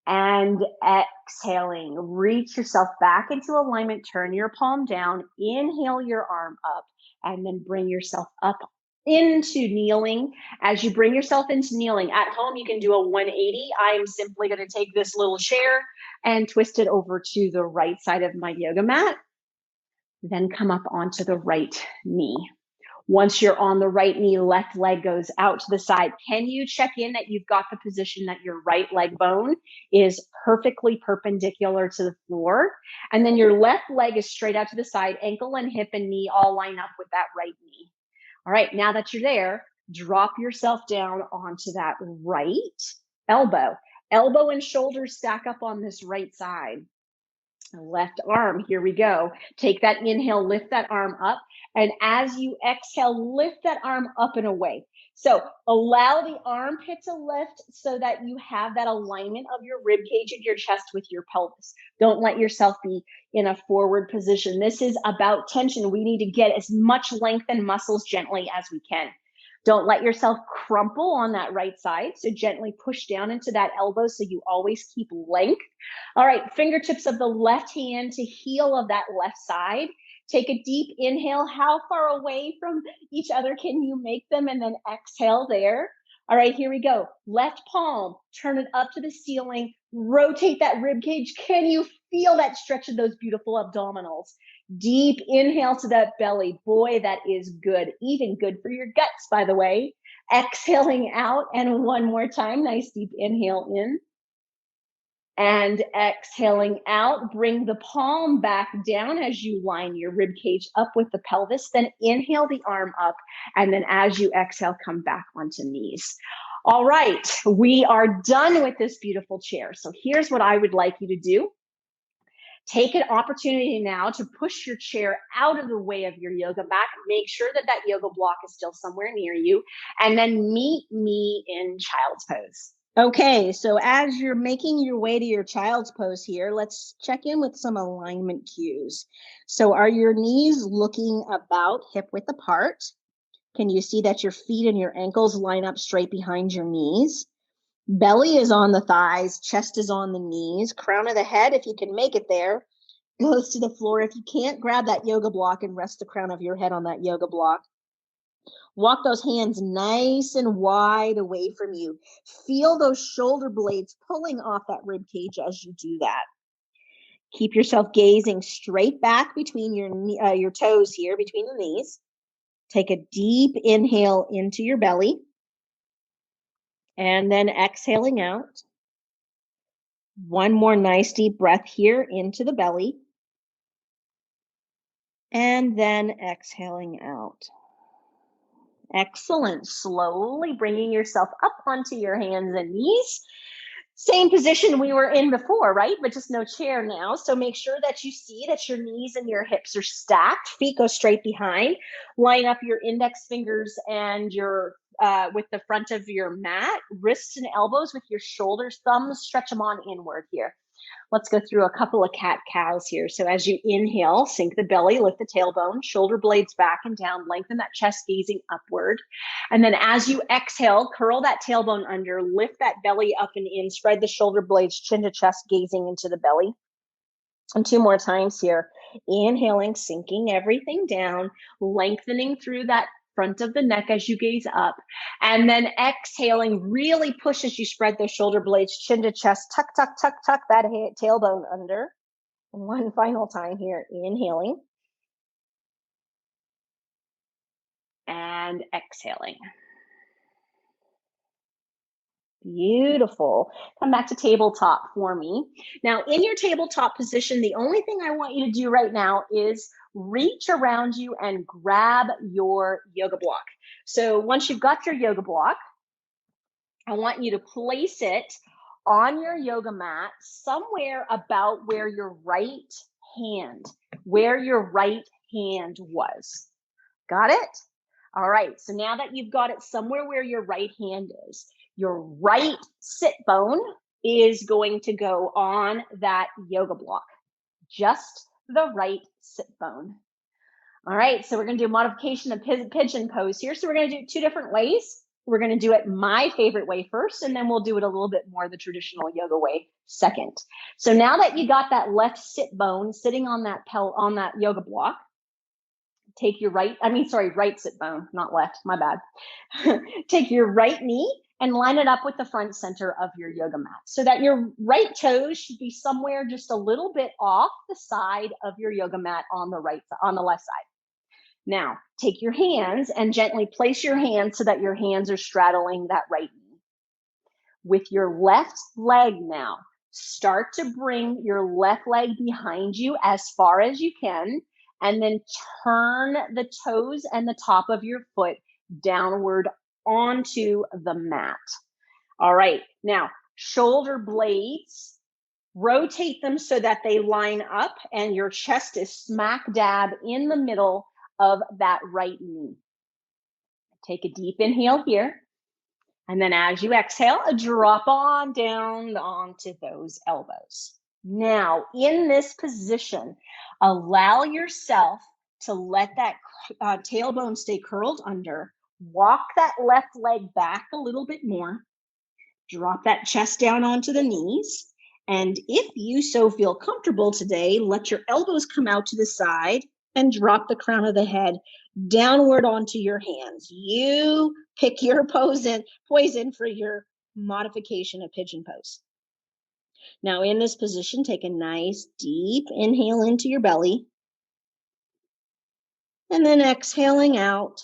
And exhaling, reach yourself back into alignment, turn your palm down, inhale your arm up, and then bring yourself up into kneeling. As you bring yourself into kneeling, at home, you can do a 180. I'm simply going to take this little chair and twist it over to the right side of my yoga mat, then come up onto the right knee. Once you're on the right knee, left leg goes out to the side. Can you check in that you've got the position that your right leg bone is perfectly perpendicular to the floor? And then your left leg is straight out to the side, ankle and hip and knee all line up with that right knee. All right, now that you're there, drop yourself down onto that right elbow. Elbow and shoulder stack up on this right side. Left arm, here we go. Take that inhale, lift that arm up. And as you exhale, lift that arm up and away. So allow the armpit to lift so that you have that alignment of your rib cage and your chest with your pelvis. Don't let yourself be in a forward position. This is about tension. We need to get as much length and muscles gently as we can. Don't let yourself crumple on that right side. So gently push down into that elbow so you always keep length. All right, fingertips of the left hand to heel of that left side. Take a deep inhale. How far away from each other can you make them? And then exhale there. All right, here we go. Left palm, turn it up to the ceiling. Rotate that rib cage. Can you feel that stretch of those beautiful abdominals? Deep inhale to that belly. Boy, that is good. Even good for your guts, by the way. Exhaling out, and one more time. Nice deep inhale in. And exhaling out, bring the palm back down as you line your rib cage up with the pelvis. Then inhale the arm up. And then as you exhale, come back onto knees. All right, we are done with this beautiful chair. So here's what I would like you to do. Take an opportunity now to push your chair out of the way of your yoga mat. Make sure that that yoga block is still somewhere near you. And then meet me in child's pose. Okay, so as you're making your way to your child's pose here, let's check in with some alignment cues. So are your knees looking about hip width apart? Can you see that your feet and your ankles line up straight behind your knees? Belly is on the thighs, chest is on the knees, crown of the head, if you can make it there, goes to the floor. If you can't, grab that yoga block and rest the crown of your head on that yoga block. Walk those hands nice and wide away from you. Feel those shoulder blades pulling off that rib cage as you do that. Keep yourself gazing straight back between your toes here, between the knees. Take a deep inhale into your belly. And then exhaling out. One more nice deep breath here into the belly. And then exhaling out. Excellent. Slowly bringing yourself up onto your hands and knees. Same position we were in before, right? But just no chair now. So make sure that you see that your knees and your hips are stacked. Feet go straight behind. Line up your index fingers and your with the front of your mat. Wrists and elbows with your shoulders, thumbs, stretch them on inward here. Let's go through a couple of cat-cows here. So as you inhale, sink the belly, lift the tailbone, shoulder blades back and down, lengthen that chest, gazing upward. And then as you exhale, curl that tailbone under, lift that belly up and in, spread the shoulder blades, chin to chest, gazing into the belly. And two more times here. Inhaling, sinking everything down, lengthening through that front of the neck as you gaze up, and then exhaling, really push as you spread those shoulder blades, chin to chest, tuck, tuck, tuck, tuck that tailbone under. And one final time here, inhaling and exhaling. Beautiful. Come back to tabletop for me. Now, in your tabletop position, the only thing I want you to do right now is reach around you and grab your yoga block. So once you've got your yoga block, I want you to place it on your yoga mat somewhere about where your right hand was. Got it? All right, so now that you've got it somewhere where your right hand is, your right sit bone is going to go on that yoga block, just the right sit bone. All right, so we're going to do modification of pigeon pose here. So we're going to do it two different ways. We're going to do it my favorite way first, and then we'll do it a little bit more the traditional yoga way second. So now that you got that left sit bone sitting on that yoga block, take your right sit bone, not left, my bad. Take your right knee and line it up with the front center of your yoga mat so that your right toes should be somewhere just a little bit off the side of your yoga mat on the left side. Now, take your hands and gently place your hands so that your hands are straddling that right knee. With your left leg now, start to bring your left leg behind you as far as you can, and then turn the toes and the top of your foot downward onto the mat. All right, now shoulder blades, rotate them so that they line up and your chest is smack dab in the middle of that right knee. Take a deep inhale here. And then as you exhale, drop on down onto those elbows. Now, in this position, allow yourself to let that tailbone stay curled under. Walk that left leg back a little bit more. Drop that chest down onto the knees. And if you so feel comfortable today, let your elbows come out to the side and drop the crown of the head downward onto your hands. You pick your poison for your modification of pigeon pose. Now in this position, take a nice deep inhale into your belly. And then exhaling out.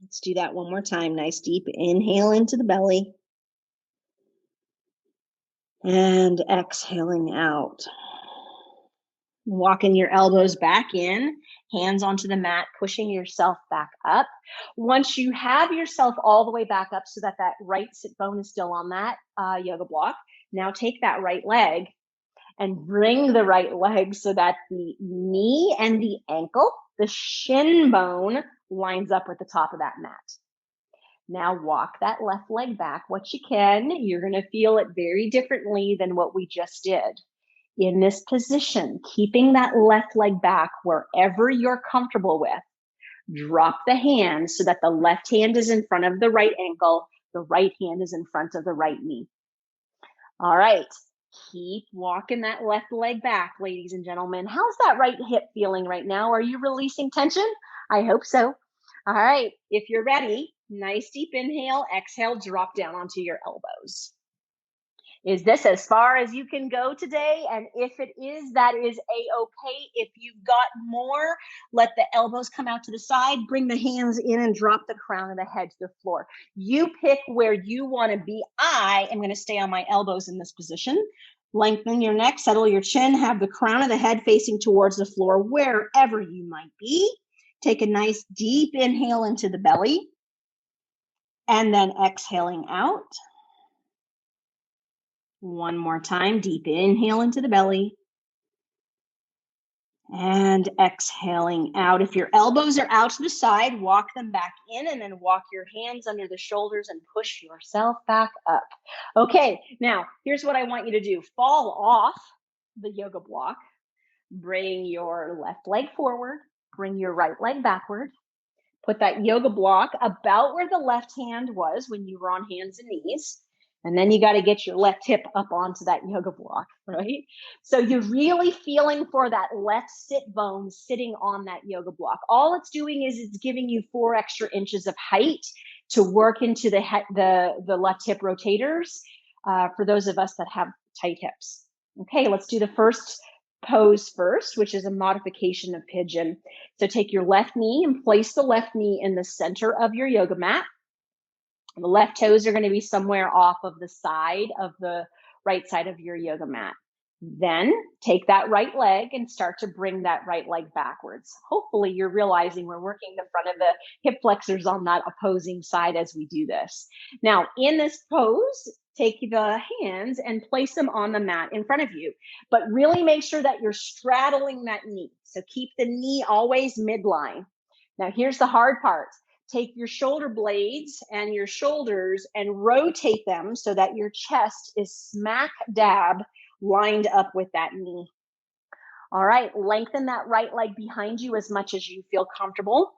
Let's do that one more time. Nice deep inhale into the belly. And exhaling out. Walking your elbows back in, hands onto the mat, pushing yourself back up. Once you have yourself all the way back up so that that right sit bone is still on that yoga block, now take that right leg and bring the right leg so that the knee and the ankle, the shin bone, lines up with the top of that mat. Now walk that left leg back what you can. You're going to feel it very differently than what we just did. In this position, keeping that left leg back wherever you're comfortable with, drop the hands so that the left hand is in front of the right ankle, the right hand is in front of the right knee. All right, keep walking that left leg back, ladies and gentlemen. How's that right hip feeling right now? Are you releasing tension? I hope so. All right, if you're ready, nice deep inhale, exhale, drop down onto your elbows. Is this as far as you can go today? And if it is, that is a-okay. If you've got more, let the elbows come out to the side, bring the hands in and drop the crown of the head to the floor. You pick where you want to be. I am going to stay on my elbows in this position. Lengthen your neck, settle your chin, have the crown of the head facing towards the floor, wherever you might be. Take a nice deep inhale into the belly and then exhaling out. One more time, deep inhale into the belly and exhaling out. If your elbows are out to the side, walk them back in and then walk your hands under the shoulders and push yourself back up. Okay, now here's what I want you to do. Fall off the yoga block. Bring your left leg forward. Bring your right leg backward. Put that yoga block about where the left hand was when you were on hands and knees. And then you got to get your left hip up onto that yoga block, right? So you're really feeling for that left sit bone sitting on that yoga block. All it's doing is it's giving you 4 extra inches of height to work into the left hip rotators for those of us that have tight hips. Okay, let's do the first pose first, which is a modification of pigeon. So take your left knee and place the left knee in the center of your yoga mat. The left toes are going to be somewhere off of the side of the right side of your yoga mat. Then take that right leg and start to bring that right leg backwards. Hopefully you're realizing we're working the front of the hip flexors on that opposing side as we do this. Now in this pose, take the hands and place them on the mat in front of you, but really make sure that you're straddling that knee. So keep the knee always midline. Now here's the hard part. Take your shoulder blades and your shoulders and rotate them so that your chest is smack dab lined up with that knee. All right, lengthen that right leg behind you as much as you feel comfortable.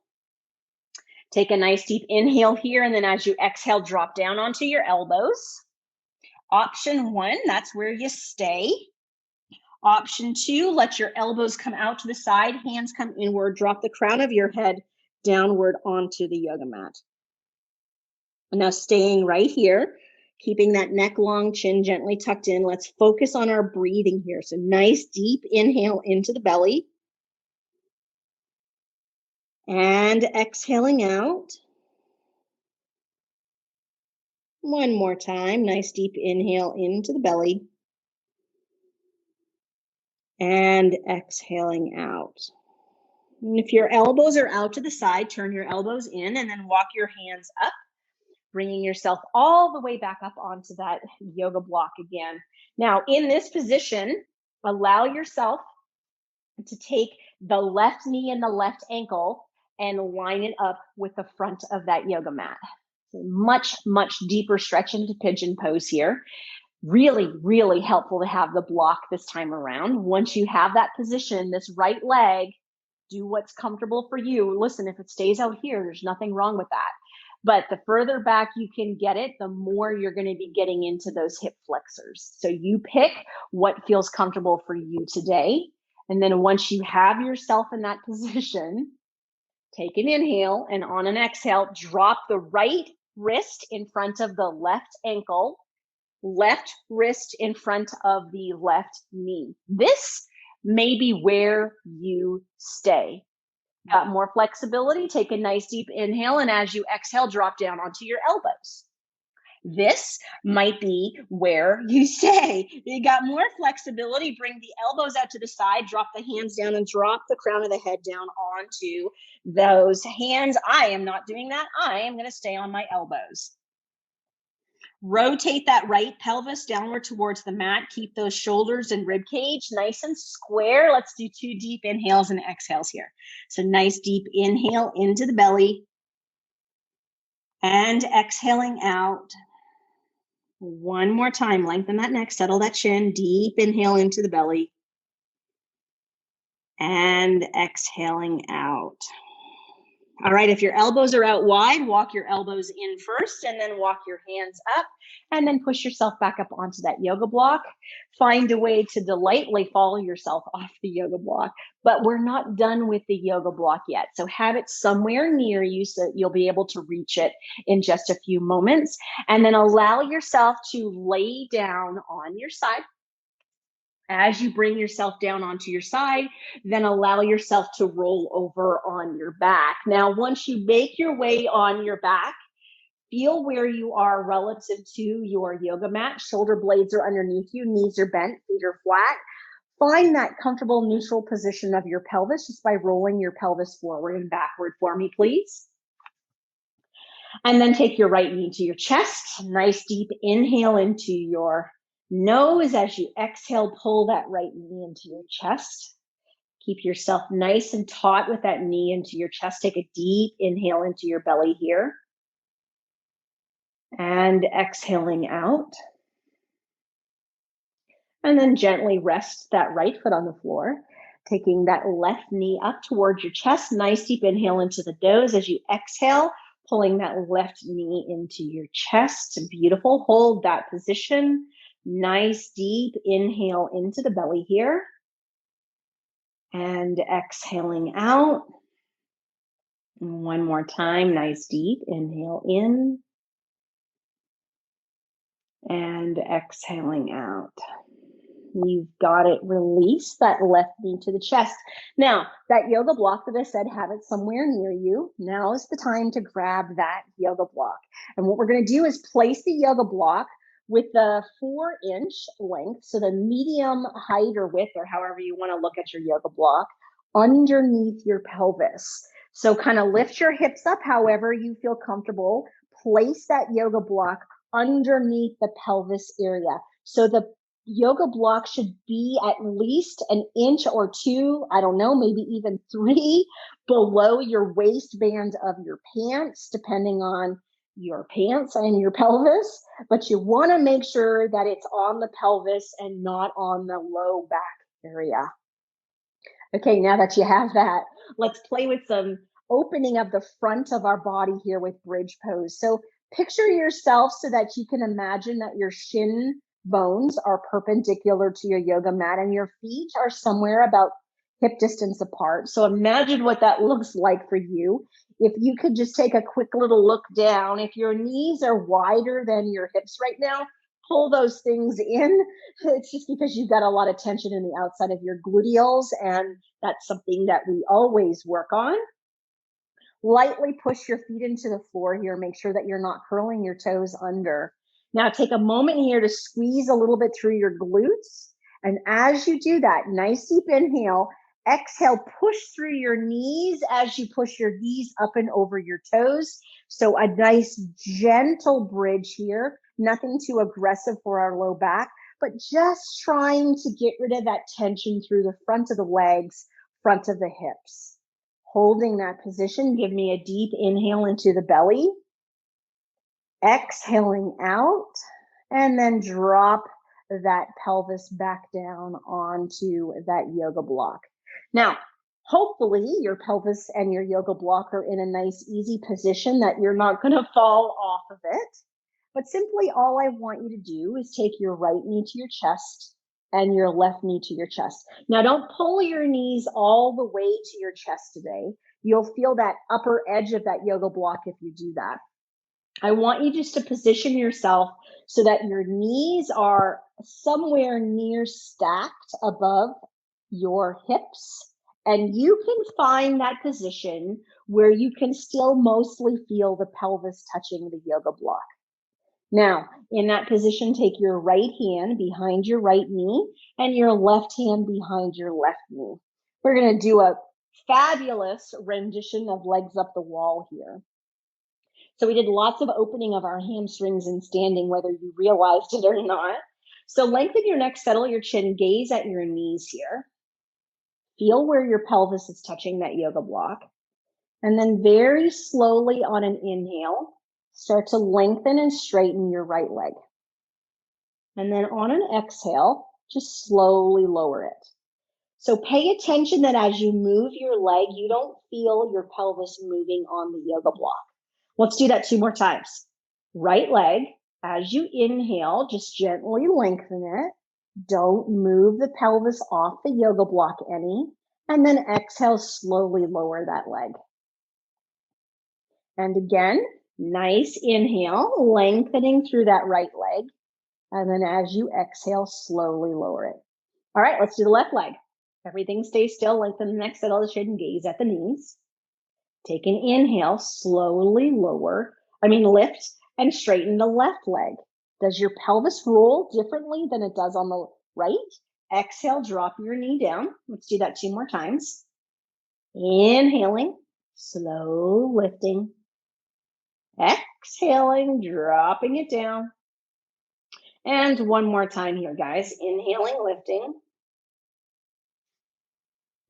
Take a nice deep inhale here, and then as you exhale, drop down onto your elbows. Option 1, that's where you stay. Option 2, let your elbows come out to the side, hands come inward, drop the crown of your head downward onto the yoga mat. Now staying right here, keeping that neck long, chin gently tucked in. Let's focus on our breathing here. So nice deep inhale into the belly. And exhaling out. One more time, nice deep inhale into the belly. And exhaling out. And if your elbows are out to the side, turn your elbows in and then walk your hands up, bringing yourself all the way back up onto that yoga block again. Now, in this position, allow yourself to take the left knee and the left ankle and line it up with the front of that yoga mat. So much, much deeper stretch into pigeon pose here. Really, really helpful to have the block this time around. Once you have that position, this right leg, do what's comfortable for you. Listen, if it stays out here, there's nothing wrong with that. But the further back you can get it, the more you're going to be getting into those hip flexors. So you pick what feels comfortable for you today. And then once you have yourself in that position, take an inhale, and on an exhale, drop the right wrist in front of the left ankle, left wrist in front of the left knee. This may be where you stay. Got more flexibility? Take a nice deep inhale, and as you exhale, drop down onto your elbows. This might be where you stay. You got more flexibility. Bring the elbows out to the side, drop the hands down, and drop the crown of the head down onto those hands. I am not doing that. I am going to stay on my elbows. Rotate that right pelvis downward towards the mat. Keep those shoulders and rib cage nice and square. Let's do 2 deep inhales and exhales here. So nice deep inhale into the belly and exhaling out. One more time, lengthen that neck, settle that chin, deep inhale into the belly, and exhaling out. All right, if your elbows are out wide, walk your elbows in first, and then walk your hands up, and then push yourself back up onto that yoga block. Find a way to delightfully fall yourself off the yoga block, but we're not done with the yoga block yet. So have it somewhere near you so that you'll be able to reach it in just a few moments, and then allow yourself to lay down on your side. As you bring yourself down onto your side, then allow yourself to roll over on your back. Now, once you make your way on your back, feel where you are relative to your yoga mat. Shoulder blades are underneath you, knees are bent, feet are flat. Find that comfortable neutral position of your pelvis just by rolling your pelvis forward and backward for me, please. And then take your right knee to your chest. Nice deep inhale into your nose. As you exhale, pull that right knee into your chest. Keep yourself nice and taut with that knee into your chest. Take a deep inhale into your belly here. And exhaling out. And then gently rest that right foot on the floor. Taking that left knee up towards your chest. Nice deep inhale into the nose. As you exhale, pulling that left knee into your chest. Beautiful. Hold that position. Nice deep inhale into the belly here. And exhaling out. One more time. Nice deep inhale in. And exhaling out. You've got it. Release that left knee to the chest. Now, that yoga block that I said, have it somewhere near you. Now is the time to grab that yoga block. And what we're going to do is place the yoga block with the 4-inch length, so the medium height or width, or however you want to look at your yoga block, underneath your pelvis. So kind of lift your hips up however you feel comfortable. Place that yoga block underneath the pelvis area. So the yoga block should be at least 1 inch or 2, I don't know, maybe even 3 below your waistband of your pants, depending on your pants and your pelvis. But you want to make sure that it's on the pelvis and not on the low back area. Okay, now that you have that, let's play with some opening of the front of our body here with bridge pose. So picture yourself so that you can imagine that your shin bones are perpendicular to your yoga mat and your feet are somewhere about hip distance apart. So imagine what that looks like for you. If you could just take a quick little look down, if your knees are wider than your hips right now, pull those things in. It's just because you've got a lot of tension in the outside of your gluteals, and that's something that we always work on. Lightly push your feet into the floor here. Make sure that you're not curling your toes under. Now take a moment here to squeeze a little bit through your glutes. And as you do that, nice deep inhale, exhale, push through your knees as you push your knees up and over your toes. So a nice gentle bridge here, nothing too aggressive for our low back, but just trying to get rid of that tension through the front of the legs, front of the hips. Holding that position, give me a deep inhale into the belly. Exhaling out, and then drop that pelvis back down onto that yoga block. Now, hopefully your pelvis and your yoga block are in a nice, easy position that you're not going to fall off of it. But simply all I want you to do is take your right knee to your chest and your left knee to your chest. Now, don't pull your knees all the way to your chest today. You'll feel that upper edge of that yoga block if you do that. I want you just to position yourself so that your knees are somewhere near stacked above your hips, and you can find that position where you can still mostly feel the pelvis touching the yoga block. Now, in that position, take your right hand behind your right knee and your left hand behind your left knee. We're going to do a fabulous rendition of legs up the wall here. So we did lots of opening of our hamstrings in standing, whether you realized it or not. So lengthen your neck, settle your chin, gaze at your knees here. Feel where your pelvis is touching that yoga block. And then very slowly on an inhale, start to lengthen and straighten your right leg. And then on an exhale, just slowly lower it. So pay attention that as you move your leg, you don't feel your pelvis moving on the yoga block. Let's do that 2 more times. Right leg, as you inhale, just gently lengthen it. Don't move the pelvis off the yoga block any. And then exhale, slowly lower that leg. And again, nice inhale, lengthening through that right leg. And then as you exhale, slowly lower it. All right, let's do the left leg. Everything stays still, lengthen the neck, settle the chin, gaze at the knees. Take an inhale, slowly lift and straighten the left leg. Does your pelvis roll differently than it does on the right? Exhale, drop your knee down. Let's do that 2 more times. Inhaling, slow lifting. Exhaling, dropping it down. And 1 more time here, guys. Inhaling, lifting.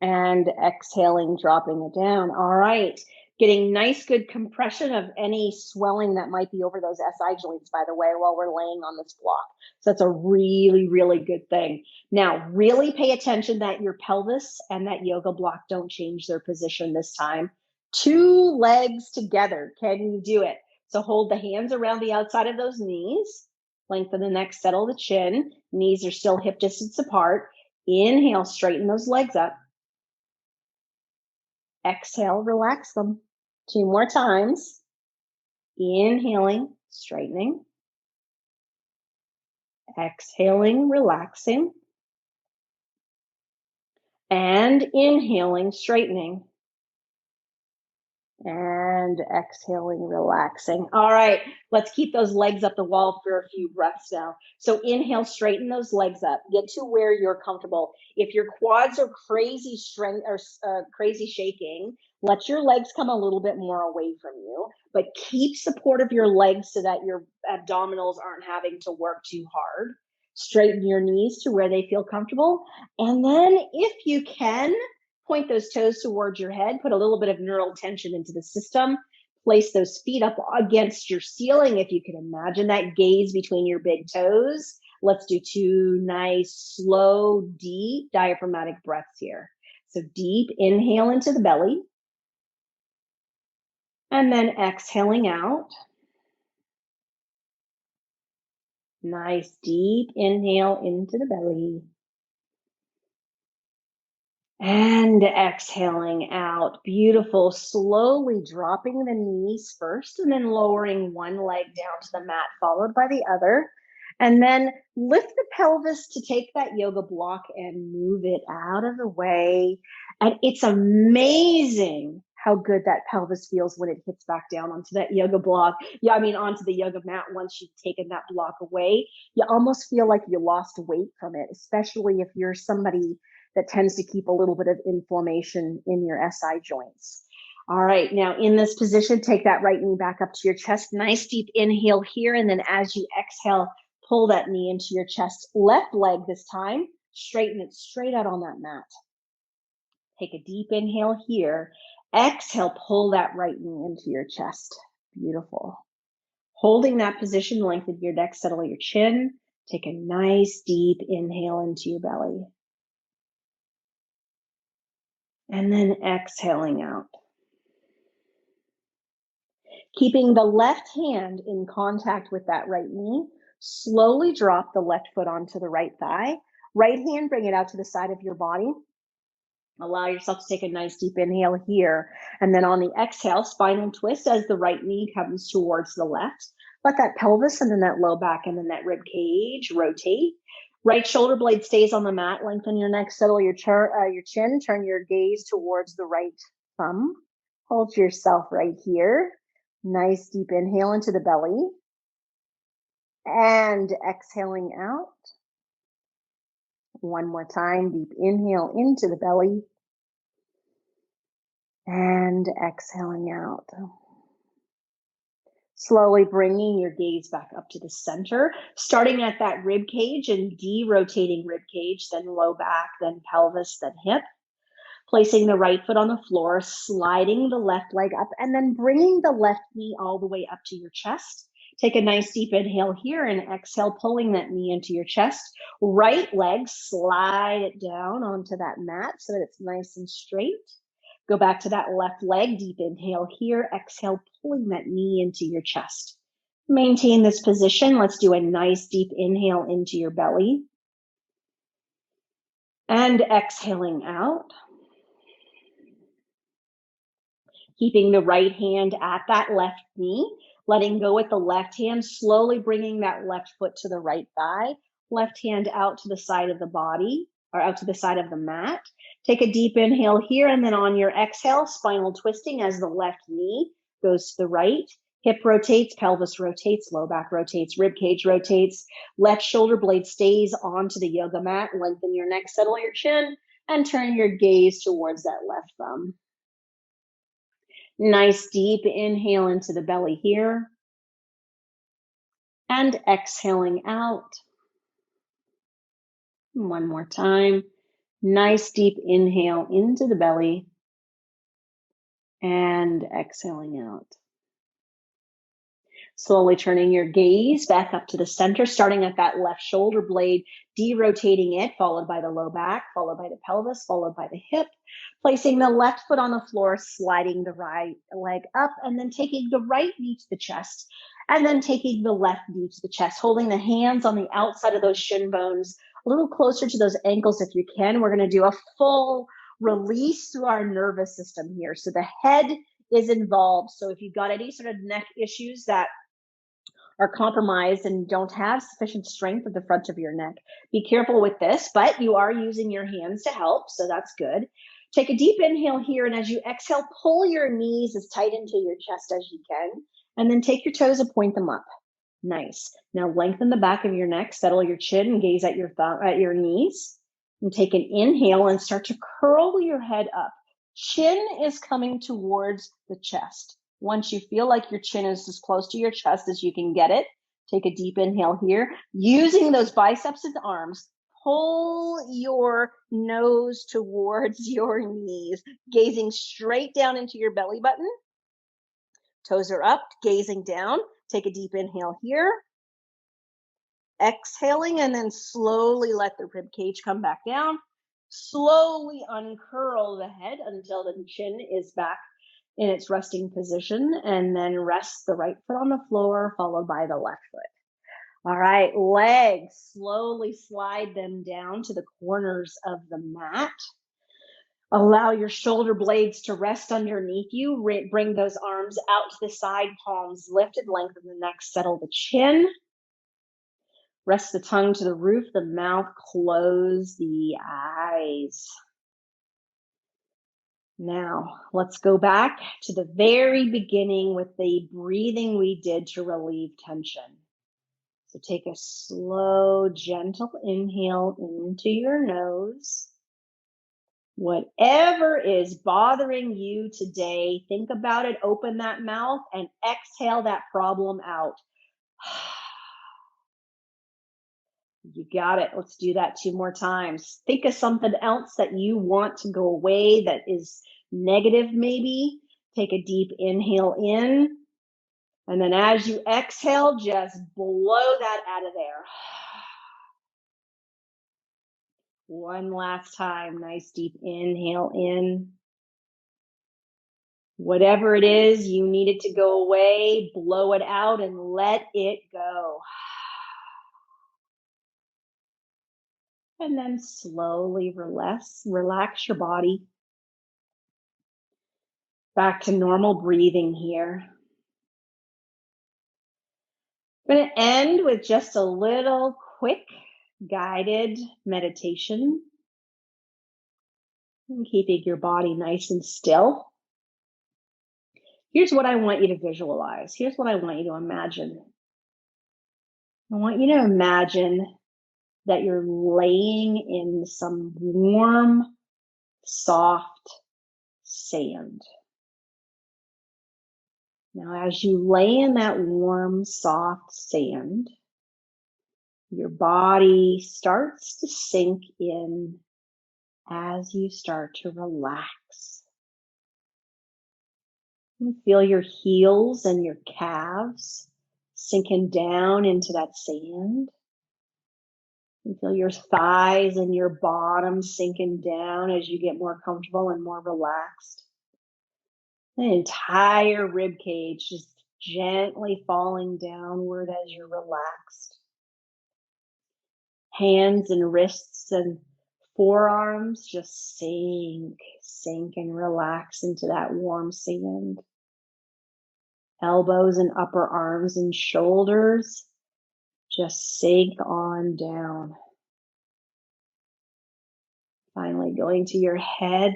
And exhaling, dropping it down. All right. Getting nice, good compression of any swelling that might be over those SI joints, by the way, while we're laying on this block. So that's a really, really good thing. Now, really pay attention that your pelvis and that yoga block don't change their position this time. 2 legs together. Can you do it? So hold the hands around the outside of those knees. Lengthen the neck, settle the chin. Knees are still hip distance apart. Inhale, straighten those legs up. Exhale, relax them. 2 more times. Inhaling, straightening. Exhaling, relaxing. And inhaling, straightening. And exhaling, relaxing. All right, let's keep those legs up the wall for a few breaths now. So inhale, straighten those legs up. Get to where you're comfortable. If your quads are crazy crazy shaking, let your legs come a little bit more away from you, but keep support of your legs so that your abdominals aren't having to work too hard. Straighten your knees to where they feel comfortable. And then if you can, point those toes towards your head, put a little bit of neural tension into the system, place those feet up against your ceiling. If you can imagine that gaze between your big toes. Let's do 2 nice, slow, deep diaphragmatic breaths here. So deep inhale into the belly. And then exhaling out. Nice, deep inhale into the belly. And exhaling out. Beautiful. Slowly dropping the knees first and then lowering one leg down to the mat, followed by the other. And then lift the pelvis to take that yoga block and move it out of the way. And it's amazing how good that pelvis feels when it hits back down onto that yoga block. Onto the yoga mat once you've taken that block away. You almost feel like you lost weight from it, especially if you're somebody that tends to keep a little bit of inflammation in your SI joints. All right, now in this position, take that right knee back up to your chest. Nice deep inhale here, and then as you exhale, pull that knee into your chest. Left leg this time, straighten it straight out on that mat. Take a deep inhale here. Exhale, pull that right knee into your chest. Beautiful. Holding that position, lengthen your neck, settle your chin. Take a nice deep inhale into your belly. And then exhaling out. Keeping the left hand in contact with that right knee, slowly drop the left foot onto the right thigh. Right hand, bring it out to the side of your body. Allow yourself to take a nice deep inhale here. And then on the exhale, spinal twist as the right knee comes towards the left. Let that pelvis and then that low back and then that rib cage rotate. Right shoulder blade stays on the mat. Lengthen your neck, settle your chin, turn your gaze towards the right thumb. Hold yourself right here. Nice deep inhale into the belly. And exhaling out. One more time, deep inhale into the belly. And exhaling out. Slowly bringing your gaze back up to the center, starting at that rib cage and de-rotating rib cage, then low back, then pelvis, then hip. Placing the right foot on the floor, sliding the left leg up, and then bringing the left knee all the way up to your chest. Take a nice deep inhale here and exhale, pulling that knee into your chest. Right leg, slide it down onto that mat so that it's nice and straight. Go back to that left leg, deep inhale here, exhale, pulling that knee into your chest. Maintain this position. Let's do a nice deep inhale into your belly. And exhaling out. Keeping the right hand at that left knee, letting go with the left hand, slowly bringing that left foot to the right thigh, left hand out to the side of the body, or out to the side of the mat. Take a deep inhale here, and then on your exhale, spinal twisting as the left knee goes to the right. Hip rotates, pelvis rotates, low back rotates, rib cage rotates, left shoulder blade stays onto the yoga mat. Lengthen your neck, settle your chin, and turn your gaze towards that left thumb. Nice deep inhale into the belly here. And exhaling out. One more time. Nice deep inhale into the belly. And exhaling out. Slowly turning your gaze back up to the center, starting at that left shoulder blade, de-rotating it, followed by the low back, followed by the pelvis, followed by the hip. Placing the left foot on the floor, sliding the right leg up, and then taking the right knee to the chest, and then taking the left knee to the chest, holding the hands on the outside of those shin bones, a little closer to those ankles if you can. We're going to do a full release through our nervous system here. So the head is involved. So if you've got any sort of neck issues that are compromised and don't have sufficient strength at the front of your neck, be careful with this, but you are using your hands to help, so that's good. Take a deep inhale here, and as you exhale, pull your knees as tight into your chest as you can, and then take your toes and point them up. Nice. Now lengthen the back of your neck, settle your chin, and gaze at your thumb, at your knees, and take an inhale and start to curl your head up. Chin is coming towards the chest. Once you feel like your chin is as close to your chest as you can get it, take a deep inhale here. Using those biceps and arms, pull your nose towards your knees, gazing straight down into your belly button. Toes are up, gazing down. Take a deep inhale here. Exhaling, and then slowly let the rib cage come back down. Slowly uncurl the head until the chin is back in its resting position, and then rest the right foot on the floor, followed by the left foot. All right, legs, slowly slide them down to the corners of the mat. Allow your shoulder blades to rest underneath you. Bring those arms out to the side, palms lifted, lengthen the neck, settle the chin. Rest the tongue to the roof, the mouth, close the eyes. Now, let's go back to the very beginning with the breathing we did to relieve tension. So take a slow, gentle inhale into your nose. Whatever is bothering you today, think about it, open that mouth, and exhale that problem out. You got it. Let's do that 2 more times. Think of something else that you want to go away that is negative maybe. Take a deep inhale in. And then as you exhale, just blow that out of there. One last time. Nice deep inhale in. Whatever it is, you need it to go away, blow it out and let it go. And then slowly relax your body. Back to normal breathing here. I'm going to end with just a little quick guided meditation. And keeping your body nice and still. Here's what I want you to visualize. Here's what I want you to imagine. I want you to imagine that you're laying in some warm, soft sand. Now, as you lay in that warm, soft sand, your body starts to sink in as you start to relax. You feel your heels and your calves sinking down into that sand. You feel your thighs and your bottom sinking down as you get more comfortable and more relaxed. The entire rib cage just gently falling downward as you're relaxed. Hands and wrists and forearms just sink and relax into that warm sand. Elbows and upper arms and shoulders just sink on down. Finally, going to your head,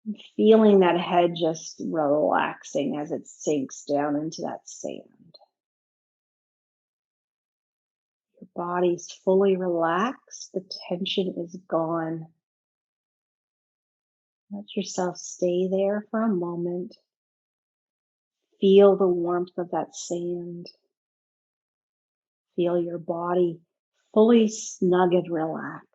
and feeling that head just relaxing as it sinks down into that sand. Your body's fully relaxed. The tension is gone. Let yourself stay there for a moment. Feel the warmth of that sand. Feel your body fully snug and relaxed.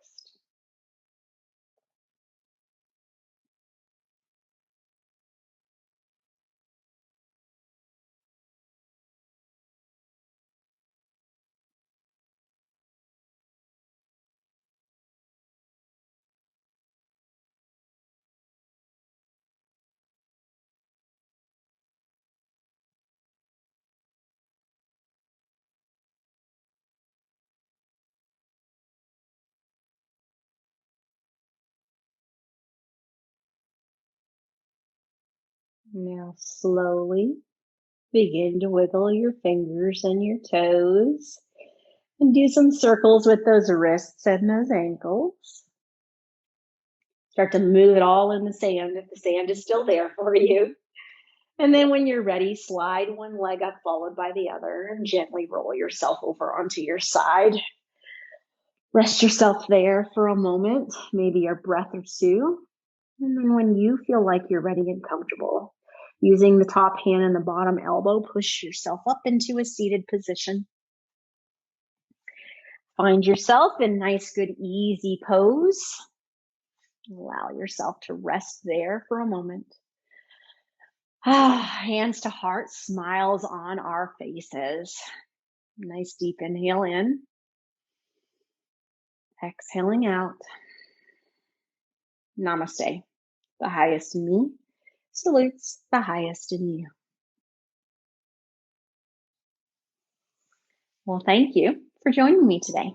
Now slowly begin to wiggle your fingers and your toes and do some circles with those wrists and those ankles. Start to move it all in the sand if the sand is still there for you. And then when you're ready, slide one leg up followed by the other and gently roll yourself over onto your side. Rest yourself there for a moment, maybe a breath or two. And then when you feel like you're ready and comfortable, using the top hand and the bottom elbow, push yourself up into a seated position. Find yourself in nice, good, easy pose. Allow yourself to rest there for a moment. Hands to heart, smiles on our faces. Nice deep inhale in. Exhaling out. Namaste. The highest in me salutes the highest in you. Well, thank you for joining me today.